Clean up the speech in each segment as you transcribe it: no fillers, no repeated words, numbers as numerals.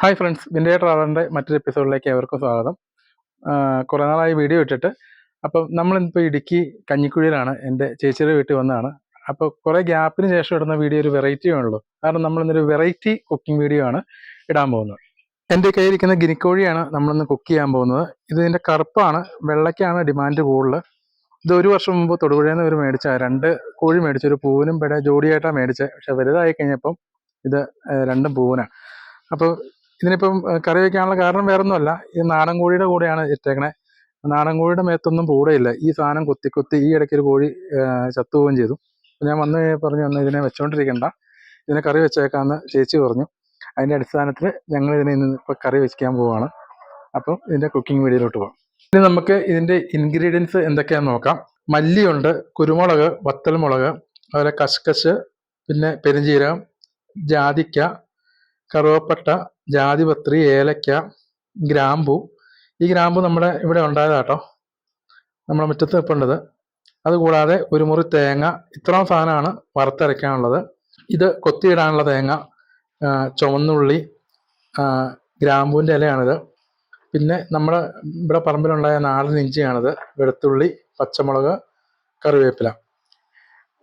Hi friends, വിൻഡേ ട്രാവലറിൻ്റെ മറ്റൊരു എപ്പിസോഡിലേക്ക് ഏവർക്കും സ്വാഗതം. കുറേ നാളായി വീഡിയോ ഇട്ടിട്ട്. അപ്പം നമ്മളിപ്പോൾ ഇടുക്കി കഞ്ഞിക്കുഴിയിലാണ്. എൻ്റെ ചേച്ചിയുടെ വീട്ടിൽ വന്നതാണ്. അപ്പോൾ കുറേ ഗ്യാപ്പിന് ശേഷം ഇടുന്ന വീഡിയോ ഒരു വെറൈറ്റി ആണല്ലോ. കാരണം നമ്മളിന്നൊരു വെറൈറ്റി കുക്കിംഗ് വീഡിയോ ആണ് ഇടാൻ പോകുന്നത്. എൻ്റെ കയ്യിരിക്കുന്ന ഗിനിക്കോഴിയാണ് നമ്മളിന്ന് കുക്ക് ചെയ്യാൻ പോകുന്നത്. ഇതിൻ്റെ കറുപ്പാണ്, വെള്ളയ്ക്കാണ് ഡിമാൻഡ് കൂടുതൽ. ഇത് 1 വർഷം മുമ്പ് തൊടുപുഴയിൽ നിന്ന് ഒരു മേടിച്ച 2 കോഴി മേടിച്ച, ഒരു പൂവിനും പെട ജോഡിയായിട്ടാണ് മേടിച്ചത്. പക്ഷെ വലുതായി കഴിഞ്ഞപ്പം ഇത് രണ്ടും പൂവിനാണ്. അപ്പോൾ ഇതിനിപ്പം കറി വയ്ക്കാനുള്ള കാരണം വേറൊന്നുമല്ല, ഈ നാടൻ കോഴിയുടെ കൂടെയാണ് ഇട്ടേക്കണേ. നാടൻ കോഴിയുടെ മേത്തൊന്നും പൂടയില്ല. ഈ സാധനം കുത്തി കുത്തി ഈ ഇടയ്ക്ക് ഒരു കോഴി ചത്തുപോവുകയും ചെയ്തു. ഞാൻ പറഞ്ഞു ഇതിനെ വെച്ചുകൊണ്ടിരിക്കണ്ട, ഇതിനെ കറി വെച്ചേക്കാമെന്ന് ചേച്ചി പറഞ്ഞു. അതിൻ്റെ അടിസ്ഥാനത്തിൽ ഞങ്ങൾ ഇതിനെ ഇന്ന് ഇപ്പോൾ കറി വെക്കാൻ പോവുകയാണ്. അപ്പം ഇതിൻ്റെ കുക്കിംഗ് വീഡിയോയിലോട്ട് പോകാം. ഇനി നമുക്ക് ഇതിൻ്റെ ഇൻഗ്രീഡിയൻസ് എന്തൊക്കെയാണെന്ന് നോക്കാം. മല്ലിയുണ്ട്, കുരുമുളക്, വത്തൽമുളക്, അതുപോലെ കസ്കസ്, പിന്നെ പെരുംജീരകം, ജാതിക്ക, കറുവപ്പട്ട, ജാതിപത്രി, ഏലക്ക, ഗ്രാമ്പു. ഈ ഗ്രാമ്പു നമ്മുടെ ഇവിടെ ഉണ്ടായതാട്ടോ, നമ്മുടെ മുറ്റത്ത് വെപ്പുണ്ടത്. അതുകൂടാതെ ഒരു മുറി തേങ്ങ. ഇത്രയും സാധനമാണ് വറുത്തരയ്ക്കാനുള്ളത്. ഇത് കൊത്തിയിടാനുള്ള തേങ്ങ, ചുവന്നുള്ളി, ഗ്രാമ്പൂവിൻ്റെ ഇലയാണിത്. പിന്നെ നമ്മുടെ ഇവിടെ പറമ്പിലുണ്ടായ നാടൻ ഇഞ്ചിയാണിത്, വെളുത്തുള്ളി, പച്ചമുളക്, കറിവേപ്പില.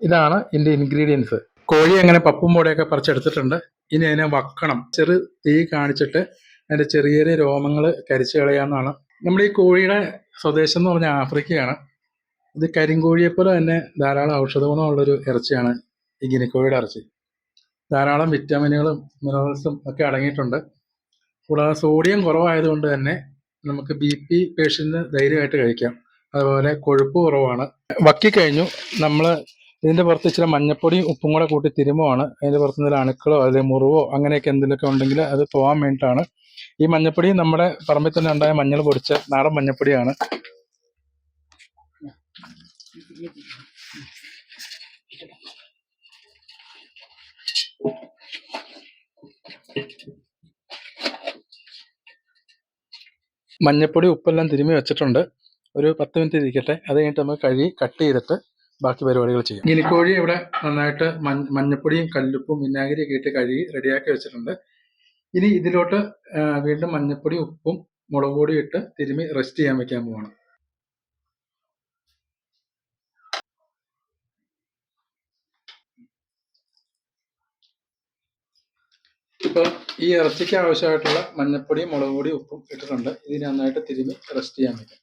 ഇതാണ് ഇതിൻ്റെ ഇൻഗ്രീഡിയൻസ്. കോഴി അങ്ങനെ പപ്പും പൊടിയൊക്കെ പറിച്ചെടുത്തിട്ടുണ്ട്. ഇനി അതിനെ വക്കണം. ചെറു തീ കാണിച്ചിട്ട് അതിൻ്റെ ചെറിയ ചെറിയ രോമങ്ങൾ കരിച്ചു കളയാമെന്നാണ്. നമ്മുടെ ഈ കോഴിയുടെ സ്വദേശം എന്ന് പറഞ്ഞാൽ ആഫ്രിക്കയാണ്. ഇത് കരിങ്കോഴിയെപ്പോലെ തന്നെ ധാരാളം ഔഷധ ഗുണമുള്ളൊരു ഇറച്ചിയാണ് ഈ ഗിനിക്കോഴിയുടെ ഇറച്ചി. ധാരാളം വിറ്റാമിനുകളും മിനറൽസും ഒക്കെ അടങ്ങിയിട്ടുണ്ട്. കൂടാതെ സോഡിയം കുറവായതുകൊണ്ട് തന്നെ നമുക്ക് BP പേഷ്യൻറ്റിന് ധൈര്യമായിട്ട് കഴിക്കാം. അതുപോലെ കൊഴുപ്പ് കുറവാണ്. വക്കിക്കഴിഞ്ഞു. നമ്മൾ ഇതിൻ്റെ പുറത്ത് ഇച്ചിരി മഞ്ഞപ്പൊടിയും ഉപ്പും കൂടെ കൂട്ടി തിരുമുവാണ്. അതിൻ്റെ പുറത്ത് എന്തെങ്കിലും അണുക്കളോ അല്ലെങ്കിൽ മുറിവോ അങ്ങനെയൊക്കെ എന്തെങ്കിലുമൊക്കെ ഉണ്ടെങ്കിൽ അത് പോകാൻ വേണ്ടിയിട്ടാണ്. ഈ മഞ്ഞപ്പൊടി നമ്മുടെ പറമ്പിൽ തന്നെ ഉണ്ടായ മഞ്ഞൾ പൊടിച്ച നാടൻ മഞ്ഞപ്പൊടിയാണ്. മഞ്ഞപ്പൊടി ഉപ്പെല്ലാം തിരുമ്മി വെച്ചിട്ടുണ്ട്. ഒരു 10 മിനിറ്റ് ഇരിക്കട്ടെ. അത് കഴിഞ്ഞിട്ട് നമുക്ക് കഴുകി കട്ട് ചെയ്തിട്ട് ബാക്കി പരിപാടികൾ ചെയ്യാം. ഗിനിക്കോഴി ഇവിടെ നന്നായിട്ട് മഞ്ഞപ്പൊടിയും കല്ലുപ്പും വിനാഗിരിയൊക്കെ ഇട്ട് കഴുകി റെഡിയാക്കി വെച്ചിട്ടുണ്ട്. ഇനി ഇതിലോട്ട് വീണ്ടും മഞ്ഞപ്പൊടി, ഉപ്പും മുളക് പൊടിയും ഇട്ട് തിരുമ്മി റെസ്റ്റ് ചെയ്യാൻ വെക്കാൻ പോവാണ്. ഇപ്പോൾ ഈ ഇറച്ചിക്ക് ആവശ്യമായിട്ടുള്ള മഞ്ഞപ്പൊടിയും മുളക് പൊടിയും ഉപ്പും ഇട്ടിട്ടുണ്ട്. ഇതിന് നന്നായിട്ട് തിരുമ്മി റെസ്റ്റ് ചെയ്യാൻ വെക്കാം.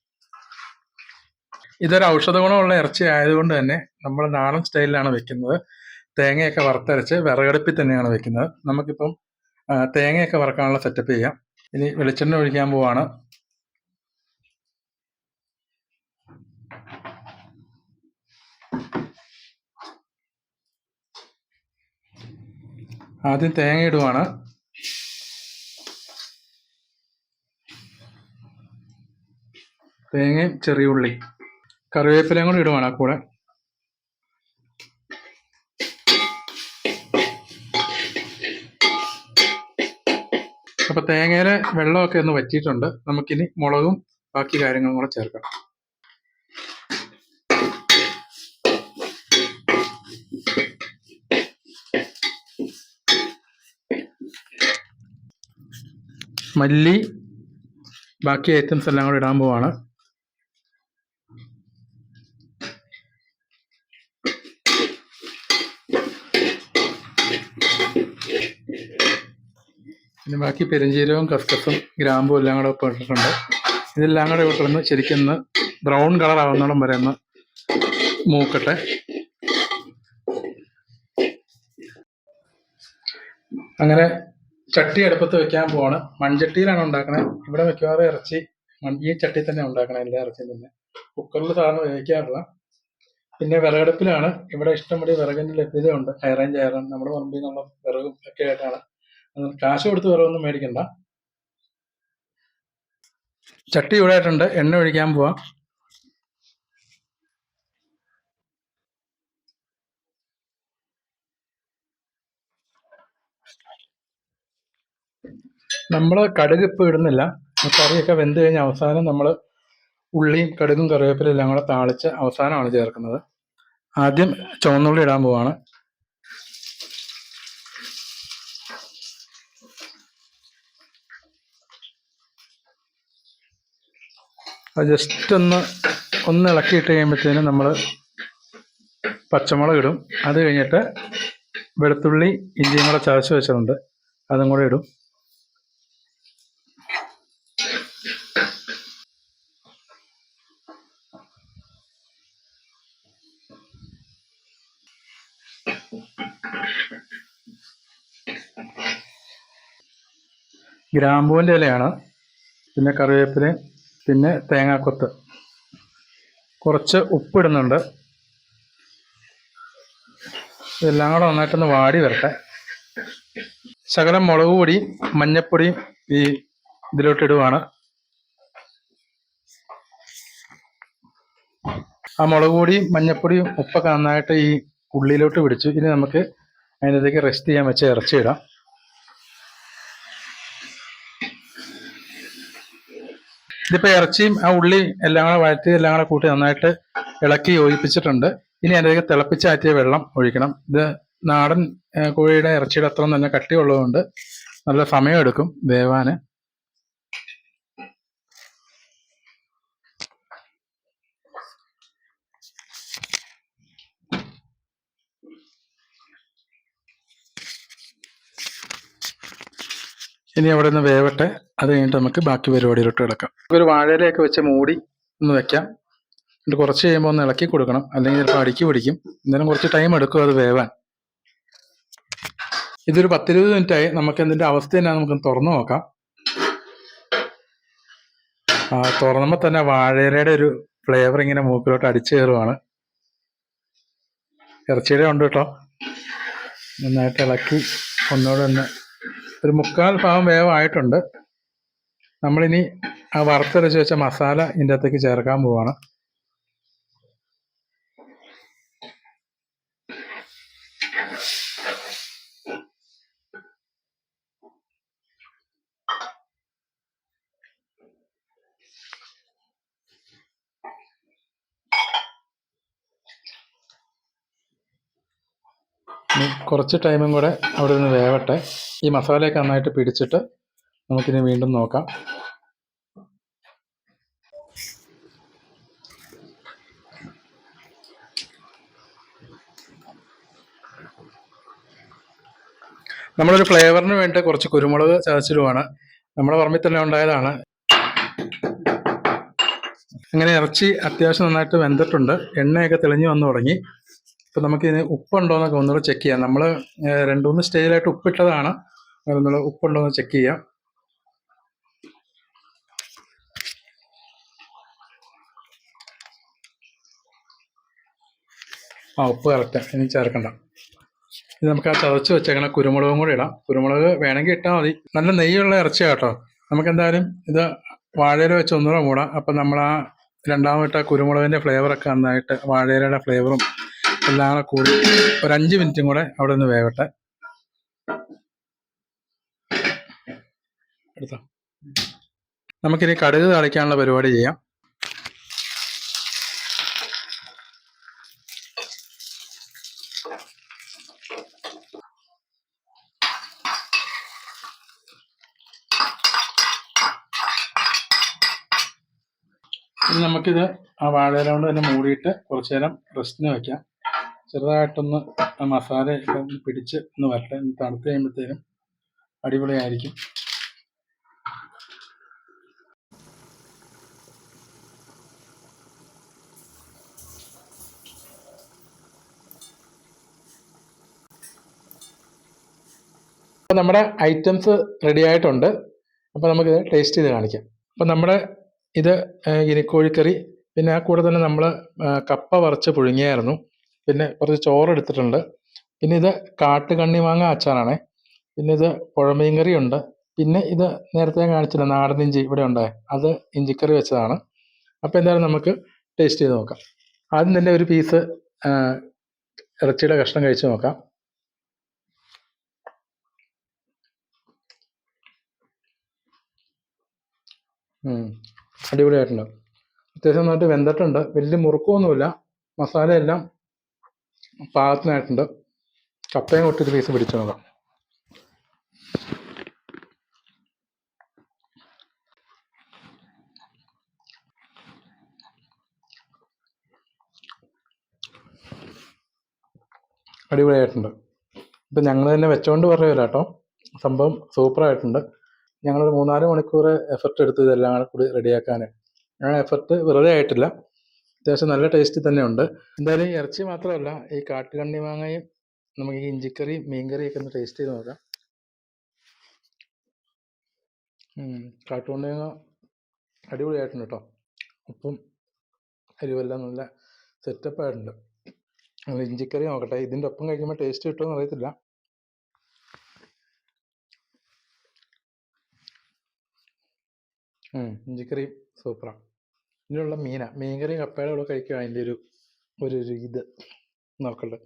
ഇതൊരു ഔഷധ ഗുണമുള്ള ഇറച്ചി ആയതുകൊണ്ട് തന്നെ നമ്മൾ നാടൻ സ്റ്റൈലിലാണ് വെക്കുന്നത്. തേങ്ങയൊക്കെ വറുത്തരച്ച് വിറകടുപ്പിൽ തന്നെയാണ് വെക്കുന്നത്. നമുക്കിപ്പം തേങ്ങയൊക്കെ വറക്കാനുള്ള സെറ്റപ്പ് ചെയ്യാം. ഇനി വെളിച്ചെണ്ണ ഒഴിക്കാൻ പോവാണ്. ആദ്യം തേങ്ങ ഇടുവാണ്. തേങ്ങയും ചെറിയ ഉള്ളി, കറിവേപ്പിലയും കൂടി ഇടുവാണ് ആ കൂടെ. അപ്പോൾ തേങ്ങയിലെ വെള്ളമൊക്കെ ഒന്ന് വറ്റിയിട്ടുണ്ട്. നമുക്കിനി മുളകും ബാക്കി കാര്യങ്ങളും കൂടെ ചേർക്കാം. മല്ലി, ബാക്കി ഐറ്റംസ് എല്ലാം കൂടെ ഇടാൻ പോവാണ്. പിന്നെ ബാക്കി പെരുംജീരകവും കസ്കസും ഗ്രാമ്പും എല്ലാം കൂടെ ഇട്ടിട്ടുണ്ട്. ഇതെല്ലാം കൂടെ ഇട്ടൊന്ന് ശരിക്കും ബ്രൗൺ കളർ ആവുന്നോളം വരെ ഒന്ന് മൂക്കട്ടെ. അങ്ങനെ ചട്ടി അടുപ്പത്ത് വെക്കാൻ പോവാണ്. മൺചട്ടിയിലാണ് ഉണ്ടാക്കണേ. ഇവിടെ മിക്കവാറും ഇറച്ചി ഈ ചട്ടി തന്നെ ഉണ്ടാക്കണേ, എല്ലാ ഇറച്ചിയും തന്നെ. കുക്കറിൽ സാധാരണ വേവിക്കാറില്ല. പിന്നെ വിറകടുപ്പിലാണ്. ഇവിടെ ഇഷ്ടംപടി വിറകിൻ്റെ ലഭ്യതയുണ്ട്. ഹൈ റേഞ്ച് നമ്മുടെ പറമ്പിൽ നിന്നുള്ള വിറകും ഒക്കെ ആയിട്ടാണ്. കാശ് കൊടുത്ത് വിറകൊന്നും മേടിക്കണ്ട. ചട്ടി ചൂടായിട്ടുണ്ട്. എണ്ണ ഒഴിക്കാൻ പോവാം. നമ്മൾ കടുക് ഇപ്പോൾ ഇടുന്നില്ല. കറിയൊക്കെ വെന്ത് കഴിഞ്ഞ അവസാനം നമ്മൾ ഉള്ളിയും കടുകും കറിവേപ്പിലും എല്ലാം കൂടെ താളിച്ച് അവസാനമാണ് ചേർക്കുന്നത്. ആദ്യം ചുവന്നുള്ളി ഇടാൻ പോവാണ്. അത് ജസ്റ്റ് ഒന്ന് ഇളക്കിയിട്ട് കഴിയുമ്പോഴത്തേനും നമ്മൾ പച്ചമുളക് ഇടും. അത് കഴിഞ്ഞിട്ട് വെളുത്തുള്ളി ഇഞ്ചിയും കൂടെ ചതച്ച് വെച്ചിട്ടുണ്ട്, അതും കൂടെ ഇടും. ഗ്രാമ്പൂവിൻ്റെ ഇലയാണ്, പിന്നെ കറിവേപ്പില, പിന്നെ തേങ്ങാക്കൊത്ത്, കുറച്ച് ഉപ്പിടുന്നുണ്ട്. ഇതെല്ലാം കൂടെ നന്നായിട്ടൊന്ന് വാടി വരട്ടെ. ശകലം മുളക് പൊടിയും മഞ്ഞപ്പൊടിയും ഈ ഇതിലോട്ടിടുവാണ്. ആ മുളക് പൊടിയും മഞ്ഞപ്പൊടിയും ഉപ്പൊക്കെ നന്നായിട്ട് ഈ ഉള്ളിയിലോട്ട് പിടിച്ചു. ഇനി നമുക്ക് അതിനകത്തേക്ക് റെസ്റ്റ് ചെയ്യാൻ വെച്ച ഇറച്ചി ഇടാം. ഇതിപ്പോൾ ഇറച്ചിയും ആ ഉള്ളി എല്ലാം കൂടെ വഴറ്റി എല്ലാം കൂടെ കൂട്ടി നന്നായിട്ട് ഇളക്കി യോജിപ്പിച്ചിട്ടുണ്ട്. ഇനി അതിലേക്ക് തിളപ്പിച്ചാറ്റിയ വെള്ളം ഒഴിക്കണം. ഇത് നാടൻ കോഴിയുടെ ഇറച്ചിയുടെ അത്ര തന്നെ കട്ടിയുള്ളതുകൊണ്ട് നല്ല സമയമെടുക്കും വേവാൻ. ഇനി അവിടെ നിന്ന് വേവട്ടെ. അത് കഴിഞ്ഞിട്ട് നമുക്ക് ബാക്കി പരിപാടിയിലോട്ട് കിടക്കാം. ഒരു വാഴയിലയൊക്കെ വെച്ച് മൂടി ഒന്ന് വെക്കാം. എന്നിട്ട് കുറച്ച് കഴിയുമ്പോൾ ഒന്ന് ഇളക്കി കൊടുക്കണം, അല്ലെങ്കിൽ ചിലപ്പോൾ അടുക്കി പിടിക്കും. എന്നാലും കുറച്ച് ടൈം എടുക്കും അത് വേവാൻ. ഇതൊരു 10-20 മിനിറ്റായി. നമുക്ക് ഇതിൻ്റെ അവസ്ഥ തന്നെ നമുക്ക് തുറന്നു നോക്കാം. തുറന്നുമ്പോൾ തന്നെ വാഴയിലയുടെ ഒരു ഫ്ലേവർ ഇങ്ങനെ മൂക്കിലോട്ട് അടിച്ചു കയറുവാണ്. ഇറച്ചിയുടെ ഉണ്ട് കേട്ടോ. നന്നായിട്ട് ഇളക്കി ഒന്നുകൂടെ ഒന്ന് ഒരു 3/4 ഭാഗം വേവായിട്ടുണ്ട്. നമ്മളിനി ആ വറുത്തരച്ച് വെച്ച മസാല ഇതിൻ്റെ അകത്തേക്ക് ചേർക്കാൻ പോവാണ്. കുറച്ച് ടൈമും കൂടെ അവിടെ നിന്ന് വേവട്ടെ. ഈ മസാലയൊക്കെ നന്നായിട്ട് പിടിച്ചിട്ട് നമുക്കിനി വീണ്ടും നോക്കാം. നമ്മളൊരു ഫ്ലേവറിന് വേണ്ടി കുറച്ച് കുരുമുളക് ചതച്ചിടുവാണ്. നമ്മുടെ പറമ്പിൽ തന്നെ ഉണ്ടായതാണ്. അങ്ങനെ ഇറച്ചി അത്യാവശ്യം നന്നായിട്ട് വെന്തിട്ടുണ്ട്. എണ്ണയൊക്കെ തെളിഞ്ഞു വന്നു തുടങ്ങി. ഇപ്പം നമുക്കിതിന് ഉപ്പുണ്ടോ എന്നൊക്കെ ഒന്നുകൂടെ ചെക്ക് ചെയ്യാം. നമ്മൾ 2-3 സ്റ്റേജിലായിട്ട് ഉപ്പിട്ടതാണ്. അതൊന്നുള്ള ഉപ്പുണ്ടോ എന്ന് ചെക്ക് ചെയ്യാം. ഉപ്പ് കറക്റ്റ്, ഇനി ചേർക്കണ്ട. ഇത് നമുക്ക് ആ ചതച്ച് വെച്ചേക്കണ കുരുമുളകും കൂടി ഇടാം. കുരുമുളക് വേണമെങ്കിൽ ഇട്ടാൽ മതി. നല്ല നെയ്യുള്ള ഇറച്ചിയാണ് കേട്ടോ. നമുക്കെന്തായാലും ഇത് വാഴയില വെച്ച് ഒന്നുകൂടെ മൂടാം. അപ്പം നമ്മൾ ആ രണ്ടാമത്തെ കുരുമുളകിൻ്റെ ഫ്ലേവറൊക്കെ നന്നായിട്ട് വാഴയിലയുടെ ഫ്ലേവറും എല്ലാം കൂടി ഒരു 5 മിനിറ്റും കൂടെ അവിടെ നിന്ന് വേവട്ടെ. എടുത്തോ. നമുക്കിനി കടുക് താളിക്കാനുള്ള പരിപാടി ചെയ്യാം. ഇനി നമുക്കിത് ആ വാഴയില കൊണ്ട് തന്നെ മൂടിയിട്ട് കുറച്ച് നേരം റെസ്റ്റിന് വയ്ക്കാം. ചെറുതായിട്ടൊന്ന് ആ മസാലയൊക്കെ ഒന്ന് പിടിച്ച് ഒന്ന് വരട്ടെ. തണുത്ത് കഴിയുമ്പോഴത്തേനും അടിപൊളിയായിരിക്കും. അപ്പോൾ നമ്മുടെ ഐറ്റംസ് റെഡി ആയിട്ടുണ്ട്. അപ്പോൾ നമുക്കിത് ടേസ്റ്റ് ചെയ്ത് കാണിക്കാം. അപ്പോൾ നമ്മുടെ ഇത് ഗിനിക്കോഴിക്കറി, പിന്നെ ആ കൂടെ തന്നെ നമ്മൾ കപ്പ വറച്ച് പുഴുങ്ങിയായിരുന്നു. പിന്നെ കുറച്ച് ചോറ് എടുത്തിട്ടുണ്ട്. പിന്നെ ഇത് കാട്ടുകണ്ണിമാങ്ങ അച്ചാറാണേ. പിന്നെ ഇത് പുഴമീൻ കറിയുണ്ട്. പിന്നെ ഇത് നേരത്തെ ഞാൻ കാണിച്ചില്ല നാടൻ ഇഞ്ചി ഇവിടെ ഉണ്ടായി, അത് ഇഞ്ചിക്കറി വെച്ചതാണ്. അപ്പോൾ എന്തായാലും നമുക്ക് ടേസ്റ്റ് ചെയ്ത് നോക്കാം. ആദ്യം തന്നെ ഒരു പീസ് ഇറച്ചിയുടെ കഷ്ണം കഴിച്ച് നോക്കാം. അടിപൊളിയായിട്ടുണ്ട്. അത്യാവശ്യം നന്നായിട്ട് വെന്തിട്ടുണ്ട്. വലിയ മുറുക്കമൊന്നുമില്ല. മസാലയെല്ലാം പാകത്തിനായിട്ടുണ്ട്. കപ്പയും ഒറ്റൊരു പീസ് പിടിച്ചു നോക്കാം. അടിപൊളിയായിട്ടുണ്ട്. ഇപ്പം ഞങ്ങൾ തന്നെ വെച്ചോണ്ട് പറയുമല്ലോ കേട്ടോ, സംഭവം സൂപ്പറായിട്ടുണ്ട്. ഞങ്ങളൊരു 3-4 മണിക്കൂർ എഫർട്ട് എടുത്തു ഇതെല്ലാം കൂടി റെഡിയാക്കാൻ. ആ എഫർട്ട് വെറുതെ ആയിട്ടില്ല, അത്യാവശ്യം നല്ല ടേസ്റ്റ് തന്നെ ഉണ്ട്. എന്തായാലും ഈ ഇറച്ചി മാത്രമല്ല, ഈ കാട്ടുകണ്ണി മാങ്ങയും നമുക്ക് ഈ ഇഞ്ചിക്കറിയും മീൻകറിയൊക്കെ ഒന്ന് ടേസ്റ്റ് ചെയ്ത് നോക്കാം. കാട്ടുകണ്ണി മാങ്ങ അടിപൊളിയായിട്ടുണ്ട് കേട്ടോ. ഉപ്പും എരിവെല്ലാം നല്ല സെറ്റപ്പായിട്ടുണ്ട്. നമ്മൾ ഇഞ്ചിക്കറി നോക്കട്ടെ, ഇതിൻ്റെ ഒപ്പം കഴിക്കുമ്പോൾ ടേസ്റ്റ് കിട്ടുമെന്ന് അറിയത്തില്ല. ഇഞ്ചിക്കറി സൂപ്പറാണ്. ഇതിലുള്ള മീൻകറി കപ്പയുടെ കൂടെ കഴിക്കുക, അതിൻ്റെ ഒരു ഇത് നോക്കട്ടെ.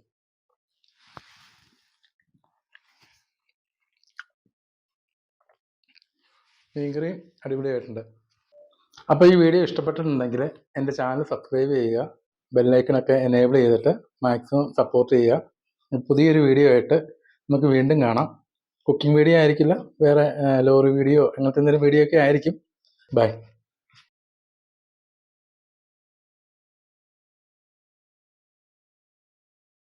മീൻകറി അടിപൊളിയായിട്ടുണ്ട്. അപ്പോൾ ഈ വീഡിയോ ഇഷ്ടപ്പെട്ടിട്ടുണ്ടെങ്കിൽ എൻ്റെ ചാനൽ സബ്സ്ക്രൈബ് ചെയ്യുക, ബെല്ലൈക്കണൊക്കെ എനേബിൾ ചെയ്തിട്ട് മാക്സിമം സപ്പോർട്ട് ചെയ്യുക. പുതിയൊരു വീഡിയോ ആയിട്ട് നമുക്ക് വീണ്ടും കാണാം. കുക്കിംഗ് വീഡിയോ ആയിരിക്കില്ല, വേറെ ലോറി വീഡിയോ അങ്ങനത്തെ എന്തെങ്കിലും വീഡിയോ ഒക്കെ ആയിരിക്കും. ബൈ.